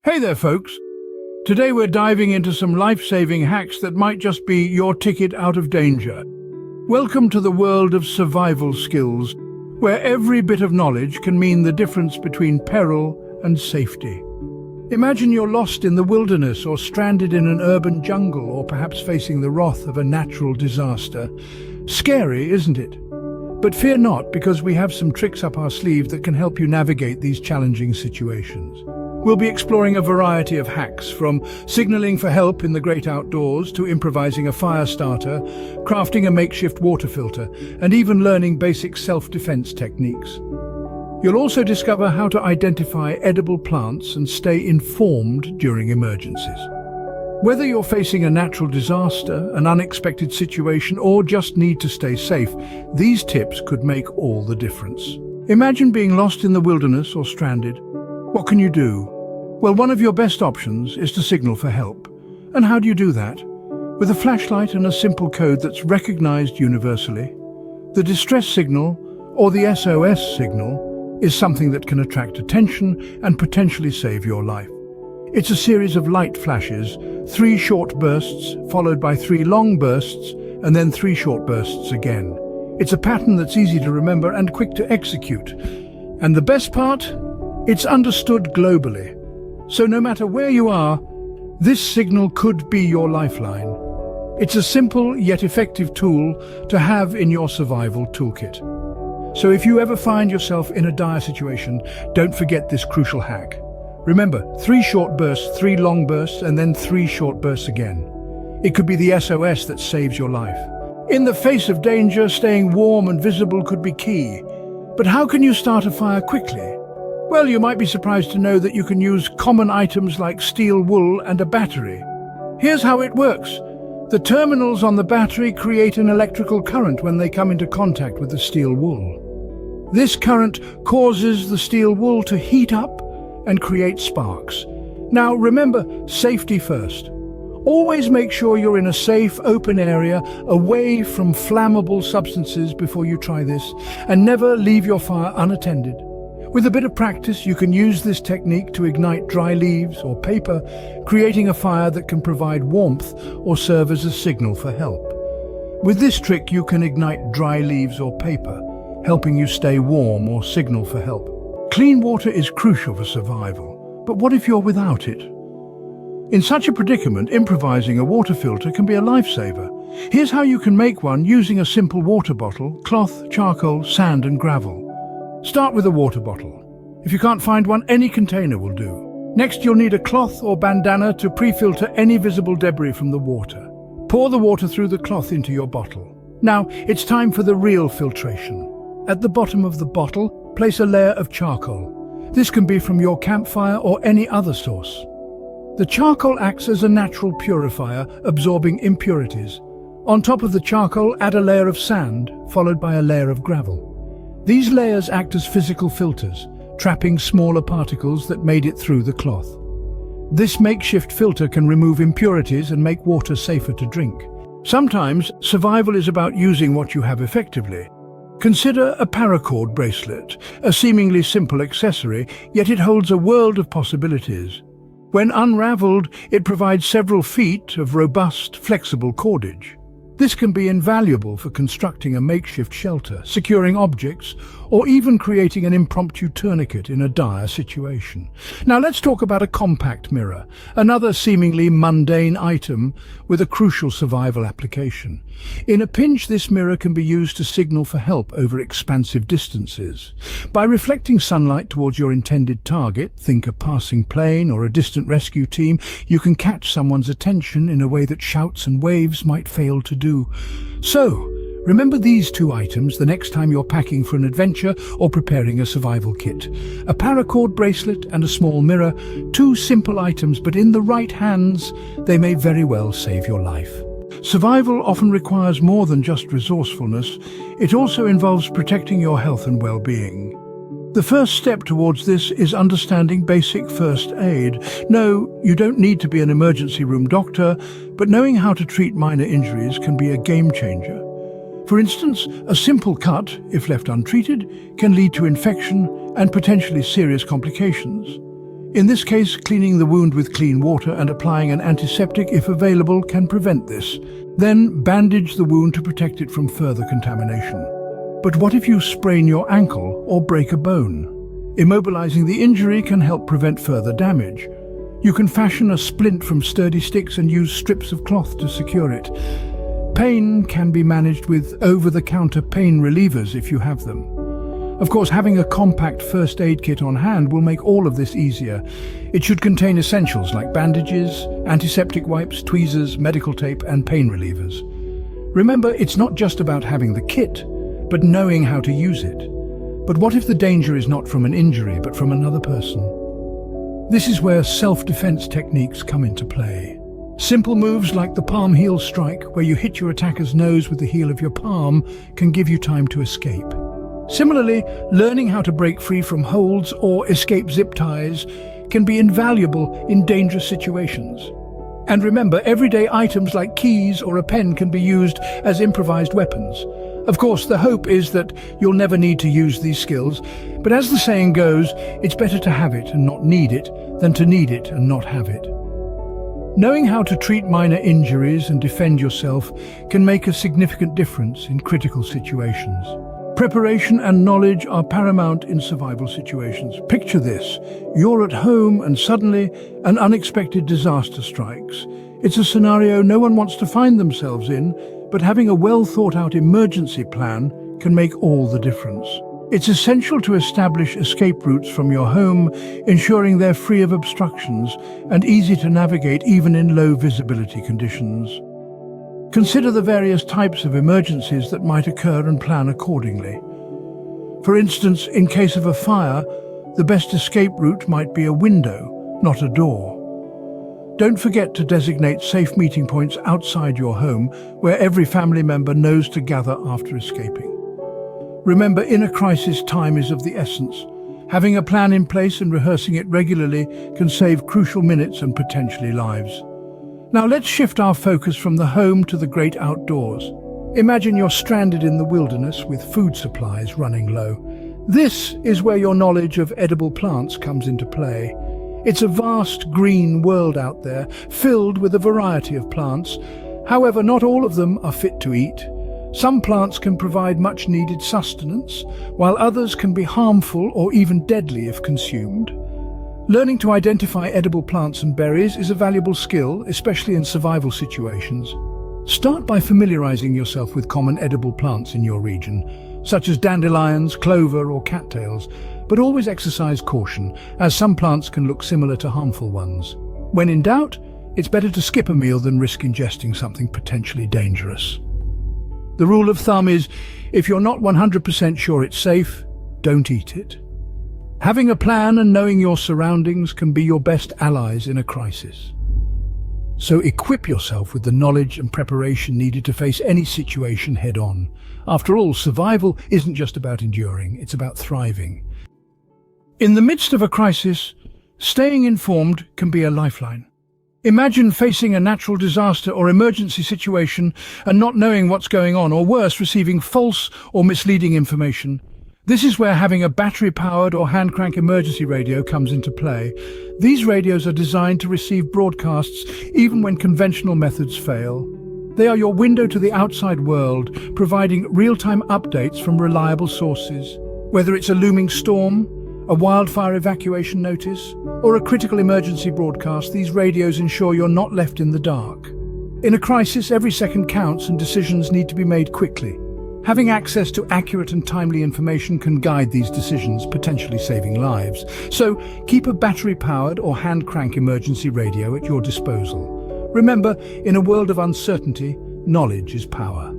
Hey there, folks. Today we're diving into some life-saving hacks that might just be your ticket out of danger. Welcome to the world of survival skills, where every bit of knowledge can mean the difference between peril and safety. Imagine you're lost in the wilderness or stranded in an urban jungle or perhaps facing the wrath of a natural disaster. Scary, isn't it? But fear not, because we have some tricks up our sleeve that can help you navigate these challenging situations. We'll be exploring a variety of hacks, from signaling for help in the great outdoors to improvising a fire starter, crafting a makeshift water filter, and even learning basic self-defense techniques. You'll also discover how to identify edible plants and stay informed during emergencies. Whether you're facing a natural disaster, an unexpected situation, or just need to stay safe, these tips could make all the difference. Imagine being lost in the wilderness or stranded. What can you do? Well, one of your best options is to signal for help. And how do you do that? With a flashlight and a simple code that's recognized universally. The distress signal, or the SOS signal, is something that can attract attention and potentially save your life. It's a series of light flashes, 3 short bursts, followed by 3 long bursts, and then 3 short bursts again. It's a pattern that's easy to remember and quick to execute. And the best part? It's understood globally. So no matter where you are, this signal could be your lifeline. It's a simple yet effective tool to have in your survival toolkit. So if you ever find yourself in a dire situation, don't forget this crucial hack. Remember, 3 short bursts, 3 long bursts, and then 3 short bursts again. It could be the SOS that saves your life. In the face of danger, staying warm and visible could be key. But how can you start a fire quickly? Well, you might be surprised to know that you can use common items like steel wool and a battery. Here's how it works. The terminals on the battery create an electrical current when they come into contact with the steel wool. This current causes the steel wool to heat up and create sparks. Now remember, safety first. Always make sure you're in a safe, open area, away from flammable substances before you try this, and never leave your fire unattended. With a bit of practice, you can use this technique to ignite dry leaves or paper, creating a fire that can provide warmth or serve as a signal for help. With this trick, you can ignite dry leaves or paper, helping you stay warm or signal for help. Clean water is crucial for survival, but what if you're without it? In such a predicament, improvising a water filter can be a lifesaver. Here's how you can make one using a simple water bottle, cloth, charcoal, sand and gravel. Start with a water bottle. If you can't find one, any container will do. Next, you'll need a cloth or bandana to pre-filter any visible debris from the water. Pour the water through the cloth into your bottle. Now, it's time for the real filtration. At the bottom of the bottle, place a layer of charcoal. This can be from your campfire or any other source. The charcoal acts as a natural purifier, absorbing impurities. On top of the charcoal, add a layer of sand, followed by a layer of gravel. These layers act as physical filters, trapping smaller particles that made it through the cloth. This makeshift filter can remove impurities and make water safer to drink. Sometimes, survival is about using what you have effectively. Consider a Paracord bracelet, a seemingly simple accessory, yet it holds a world of possibilities. When unraveled, it provides several feet of robust, flexible cordage. This can be invaluable for constructing a makeshift shelter, securing objects, or even creating an impromptu tourniquet in a dire situation. Now let's talk about a compact mirror, another seemingly mundane item with a crucial survival application. In a pinch, this mirror can be used to signal for help over expansive distances. By reflecting sunlight towards your intended target, think a passing plane or a distant rescue team, you can catch someone's attention in a way that shouts and waves might fail to do. So, remember these 2 items the next time you're packing for an adventure or preparing a survival kit. A paracord bracelet and a small mirror, 2 simple items, but in the right hands, they may very well save your life. Survival often requires more than just resourcefulness. It also involves protecting your health and well-being. The first step towards this is understanding basic first aid. No, you don't need to be an emergency room doctor, but knowing how to treat minor injuries can be a game changer. For instance, a simple cut, if left untreated, can lead to infection and potentially serious complications. In this case, cleaning the wound with clean water and applying an antiseptic if available can prevent this. Then bandage the wound to protect it from further contamination. But what if you sprain your ankle or break a bone? Immobilizing the injury can help prevent further damage. You can fashion a splint from sturdy sticks and use strips of cloth to secure it. Pain can be managed with over-the-counter pain relievers if you have them. Of course, having a compact first aid kit on hand will make all of this easier. It should contain essentials like bandages, antiseptic wipes, tweezers, medical tape, and pain relievers. Remember, it's not just about having the kit, but knowing how to use it. But what if the danger is not from an injury, but from another person? This is where self-defense techniques come into play. Simple moves like the palm heel strike, where you hit your attacker's nose with the heel of your palm, can give you time to escape. Similarly, learning how to break free from holds or escape zip ties can be invaluable in dangerous situations. And remember, everyday items like keys or a pen can be used as improvised weapons. Of course, the hope is that you'll never need to use these skills, but as the saying goes, it's better to have it and not need it than to need it and not have it. Knowing how to treat minor injuries and defend yourself can make a significant difference in critical situations. Preparation and knowledge are paramount in survival situations. Picture this: you're at home and suddenly an unexpected disaster strikes. It's a scenario no one wants to find themselves in, but having a well-thought-out emergency plan can make all the difference. It's essential to establish escape routes from your home, ensuring they're free of obstructions and easy to navigate even in low visibility conditions. Consider the various types of emergencies that might occur and plan accordingly. For instance, in case of a fire, the best escape route might be a window, not a door. Don't forget to designate safe meeting points outside your home where every family member knows to gather after escaping. Remember, in a crisis, time is of the essence. Having a plan in place and rehearsing it regularly can save crucial minutes and potentially lives. Now let's shift our focus from the home to the great outdoors. Imagine you're stranded in the wilderness with food supplies running low. This is where your knowledge of edible plants comes into play. It's a vast green world out there, filled with a variety of plants. However, not all of them are fit to eat. Some plants can provide much-needed sustenance, while others can be harmful or even deadly if consumed. Learning to identify edible plants and berries is a valuable skill, especially in survival situations. Start by familiarizing yourself with common edible plants in your region, such as dandelions, clover, or cattails, but always exercise caution, as some plants can look similar to harmful ones. When in doubt, it's better to skip a meal than risk ingesting something potentially dangerous. The rule of thumb is, if you're not 100% sure it's safe, don't eat it. Having a plan and knowing your surroundings can be your best allies in a crisis. So equip yourself with the knowledge and preparation needed to face any situation head-on. After all, survival isn't just about enduring, it's about thriving. In the midst of a crisis, staying informed can be a lifeline. Imagine facing a natural disaster or emergency situation and not knowing what's going on, or worse, receiving false or misleading information. This is where having a battery-powered or hand-crank emergency radio comes into play. These radios are designed to receive broadcasts even when conventional methods fail. They are your window to the outside world, providing real-time updates from reliable sources. Whether it's a looming storm, a wildfire evacuation notice, or a critical emergency broadcast, these radios ensure you're not left in the dark. In a crisis, every second counts and decisions need to be made quickly. Having access to accurate and timely information can guide these decisions, potentially saving lives. So keep a battery-powered or hand-crank emergency radio at your disposal. Remember, in a world of uncertainty, knowledge is power.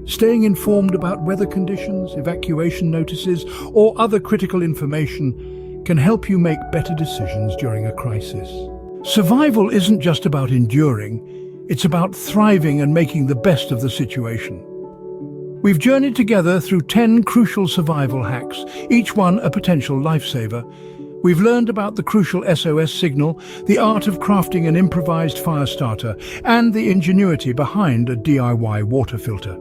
Staying informed about weather conditions, evacuation notices, or other critical information can help you make better decisions during a crisis. Survival isn't just about enduring, it's about thriving and making the best of the situation. We've journeyed together through 10 crucial survival hacks, each one a potential lifesaver. We've learned about the crucial SOS signal, the art of crafting an improvised fire starter, and the ingenuity behind a DIY water filter.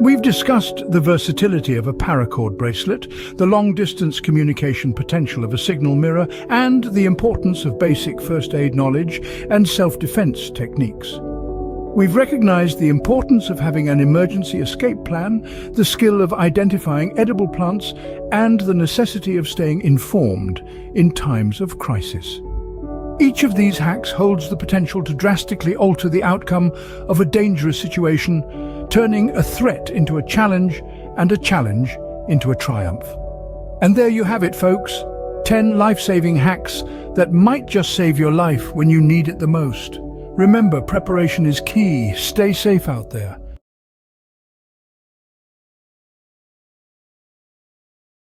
We've discussed the versatility of a Paracord bracelet, the long-distance communication potential of a signal mirror, and the importance of basic first aid knowledge and self-defense techniques. We've recognized the importance of having an emergency escape plan, the skill of identifying edible plants, and the necessity of staying informed in times of crisis. Each of these hacks holds the potential to drastically alter the outcome of a dangerous situation, turning a threat into a challenge and a challenge into a triumph. And there you have it, folks. 10 life-saving hacks that might just save your life when you need it the most. Remember, preparation is key. Stay safe out there.